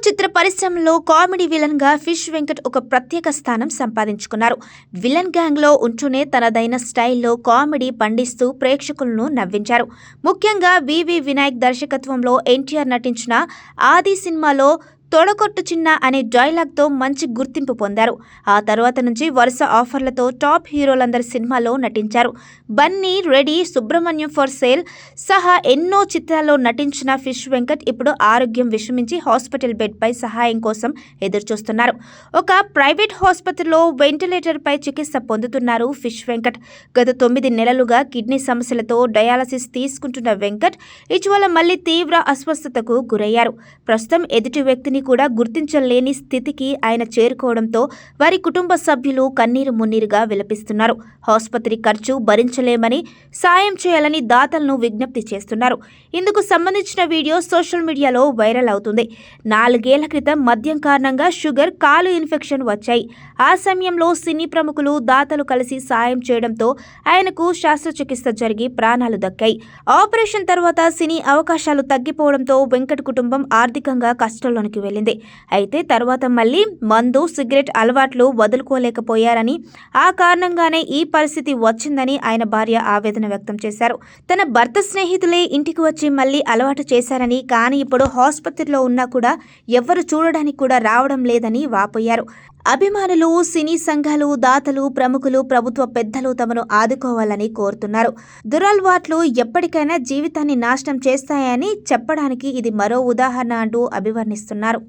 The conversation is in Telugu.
చిత్ర పరిశ్రమలో కామెడీ విలన్ గా ఫిష్ వెంకట్ ఒక ప్రత్యేక స్థానం సంపాదించుకున్నారు. విలన్ గ్యాంగ్ లో ఉంటూనే తనదైన స్టైల్లో కామెడీ పండిస్తూ ప్రేక్షకులను నవ్వించారు. ముఖ్యంగా వివి వినాయక్ దర్శకత్వంలో ఎన్టీఆర్ నటించిన ఆది సినిమాలో తొడగొట్టు చిన్న అనే డైలాగ్తో మంచి గుర్తింపు పొందారు. ఆ తర్వాత నుంచి వరుస ఆఫర్లతో టాప్ హీరోలందరి సినిమాలో నటించారు. Bunny, ready, Subrahmanyam for sale సహా ఎన్నో చిత్రాల్లో నటించిన ఫిష్ వెంకట్ ఇప్పుడు ఆరోగ్యం విషమించి హాస్పిటల్ బెడ్పై సహాయం కోసం ఎదురుచూస్తున్నారు. ఒక ప్రైవేట్ ఆసుపత్రిలో వెంటిలేటర్పై చికిత్స పొందుతున్నారు ఫిష్ వెంకట్. గత 9 నెలలుగా కిడ్నీ సమస్యలతో డయాలసిస్ తీసుకుంటున్న వెంకట్ ఇటీవల మళ్లీ తీవ్ర అస్వస్థతకు గురయ్యారు. ప్రస్తుతం ఎదుటి వ్యక్తిని కూడా గుర్తించలేని స్థితికి ఆయన చేరుకోవడంతో వారి కుటుంబ సభ్యులు కన్నీరు మున్నీరుగా విలపిస్తున్నారు. ఆసుపత్రి ఖర్చు భరించలేమని సాయం చేయాలని దాతలను విజ్ఞప్తి చేస్తున్నారు. ఇందుకు సంబంధించిన వీడియో సోషల్ మీడియాలో వైరల్ అవుతుంది. 4 ఏళ్ల క్రితం మద్యం కారణంగా షుగర్, కాలు ఇన్ఫెక్షన్ వచ్చాయి. ఆ సమయంలో సినీ ప్రముఖులు, దాతలు కలిసి సాయం చేయడంతో ఆయనకు శస్త్రచికిత్స జరిగి ప్రాణాలు దక్కాయి. ఆపరేషన్ తర్వాత సినీ అవకాశాలు తగ్గిపోవడంతో వెంకట్ కుటుంబం ఆర్థికంగా కష్టంలోనికి వెళ్ళింది. అయితే తర్వాత మళ్ళీ మందు, సిగరెట్ అలవాట్లు వదులుకోలేకపోయారని, ఆ కారణంగానే ఈ పరిస్థితి వచ్చిందని ఆయన భార్య ఆవేదన వ్యక్తం చేశారు. తన భర్త స్నేహితులే ఇంటికి వచ్చి మళ్ళీ అలవాటు చేశారని, కానీ ఇప్పుడు ఆసుపత్రిలో ఉన్నా కూడా ఎవ్వరు చూడడానికి కూడా రావడం లేదని వాపోయారు. అభిమానులు, సినీ సంఘాలు, దాతలు, ప్రముఖులు, ప్రభుత్వ పెద్దలు తమను ఆదుకోవాలని కోరుతున్నారు. దురలవాట్లు ఎప్పటికైనా జీవితాన్ని నాశనం చేస్తాయని చెప్పడానికి ఇది మరో ఉదాహరణ అంటూ అభివర్ణిస్తున్నారు.